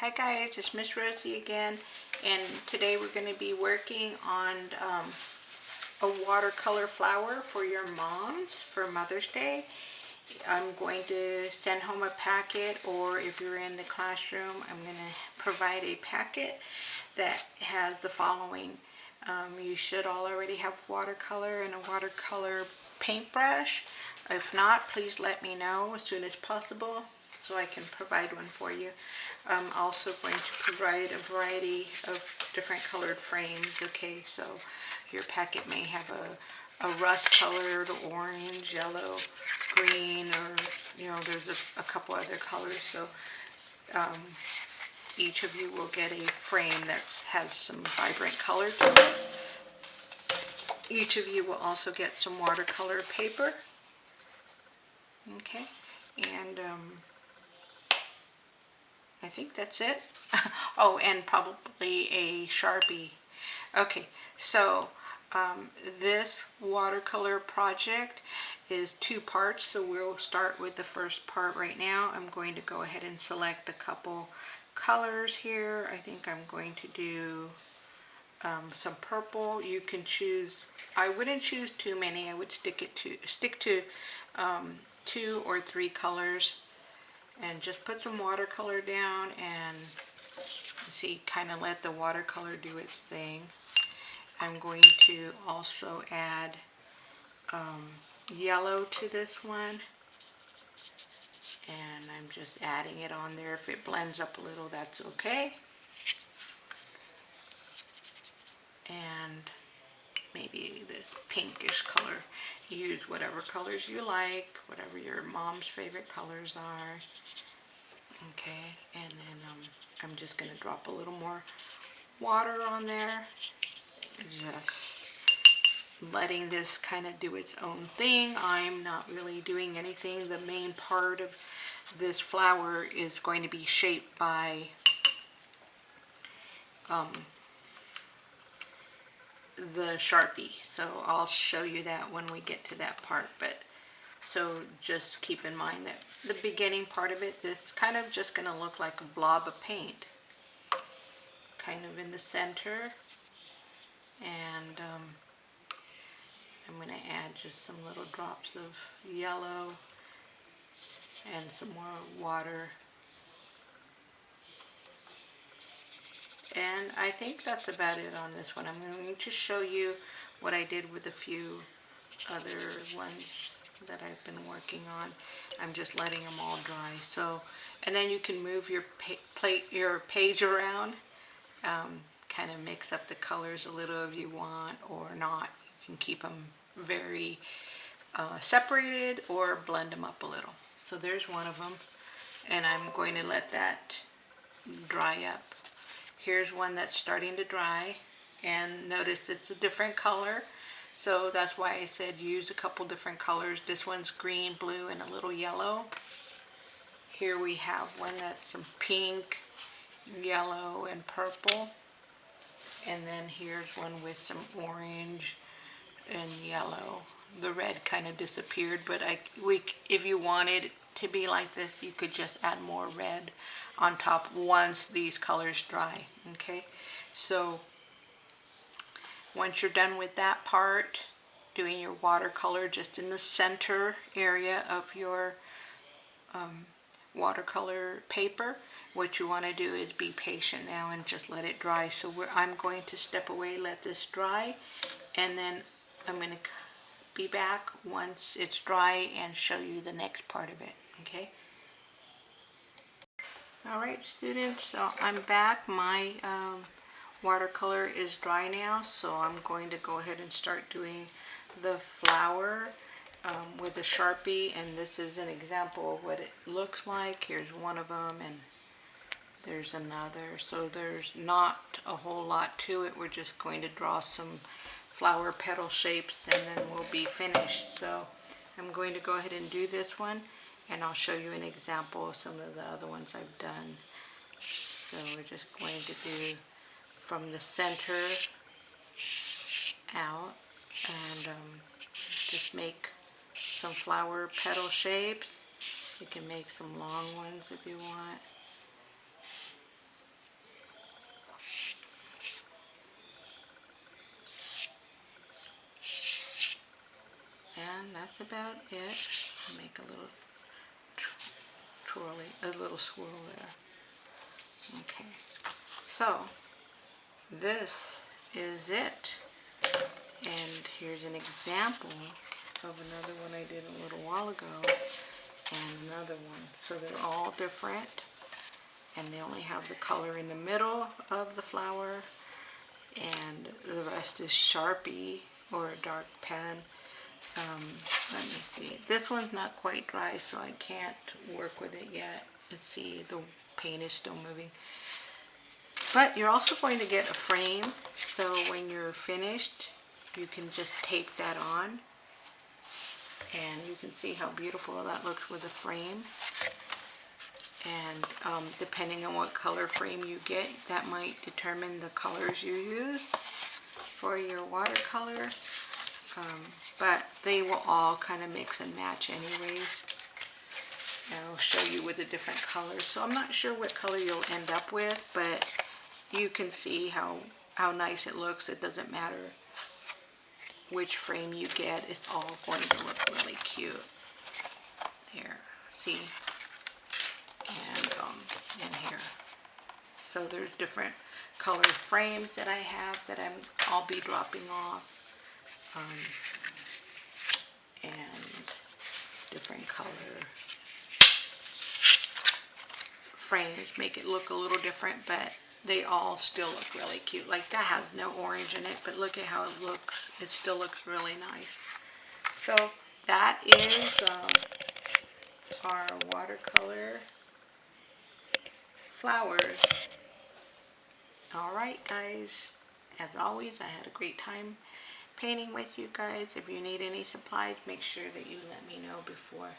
Hi guys, it's Miss Rosie again, and today we're going to be working on a watercolor flower for your moms for Mother's Day. I'm going to send home a packet, or if you're in the classroom, I'm going to provide a packet that has the following. You should all already have watercolor and a watercolor paintbrush. If not, please let me know as soon as possible so I can provide one for you. I'm also going to provide a variety of different colored frames. Okay, so your packet may have a rust-colored, orange, yellow, green, or there's a couple other colors. So each of you will get a frame that has some vibrant color to it. Each of you will also get some watercolor paper. Okay, and I think that's it. Oh, and probably a Sharpie. Okay, so this watercolor project is two parts, so we'll start with the first part right now. I'm going to go ahead and select a couple colors here. I think I'm going to do some purple. You can choose, I wouldn't choose too many. I would stick to 2 or 3 colors, and just put some watercolor down and see, kind of let the watercolor do its thing. I'm going to also add yellow to this one, and I'm just adding it on there. If it blends up a little, that's okay. And maybe this pinkish color. Use whatever colors you like, whatever your mom's favorite colors are. Okay, and then I'm just going to drop a little more water on there, just letting this kind of do its own thing. I'm not really doing anything. The main part of this flower is going to be shaped by the Sharpie, so I'll show you that when we get to that part. But so just keep in mind that the beginning part of it, this kind of just going to look like a blob of paint kind of in the center, and I'm going to add just some little drops of yellow and some more water. And I think that's about it on this one. I'm going to show you what I did with a few other ones that I've been working on. I'm just letting them all dry. So, and then you can move your page around, kind of mix up the colors a little if you want, or not. You can keep them very separated or blend them up a little. So there's one of them, and I'm going to let that dry up. Here's one that's starting to dry, and notice it's a different color, so that's why I said use a couple different colors. This one's green, blue, and a little yellow. Here we have one that's some pink, yellow, and purple, and then here's one with some orange and yellow. The red kind of disappeared, but if you wanted it to be like this, you could just add more red on top once these colors dry. Okay, so once you're done with that part, doing your watercolor just in the center area of your watercolor paper, what you want to do is be patient now and just let it dry. So I'm going to step away, let this dry, and then I'm going to be back once it's dry and show you the next part of it. Okay. Alright students, so I'm back. My watercolor is dry now, so I'm going to go ahead and start doing the flower with a Sharpie, and this is an example of what it looks like. Here's one of them, and there's another. So there's not a whole lot to it. We're just going to draw some flower petal shapes, and then we'll be finished. So I'm going to go ahead and do this one, and I'll show you an example of some of the other ones I've done. So we're just going to do from the center out, and just make some flower petal shapes. You can make some long ones if you want. that's about it. Make a little twirly, a little swirl there. Okay, so this is it. And here's an example of another one I did a little while ago, and another one. So they're all different, and they only have the color in the middle of the flower, and the rest is Sharpie or a dark pen. Let me see. This one's not quite dry, so I can't work with it yet. Let's see, the paint is still moving. But you're also going to get a frame, so when you're finished, you can just tape that on. And you can see how beautiful that looks with a frame. And depending on what color frame you get, that might determine the colors you use for your watercolor. But they will all kind of mix and match anyways. And I'll show you with the different colors. So I'm not sure what color you'll end up with, but you can see how nice it looks. It doesn't matter which frame you get. It's all going to look really cute. There, see? And here. So there's different color frames that I have that I'll be dropping off. And different color frames make it look a little different, but they all still look really cute. Like that has no orange in it, but look at how it looks. It still looks really nice. So that is our watercolor flowers. Alright guys, as always, I had a great time painting with you guys. If you need any supplies, make sure that you let me know before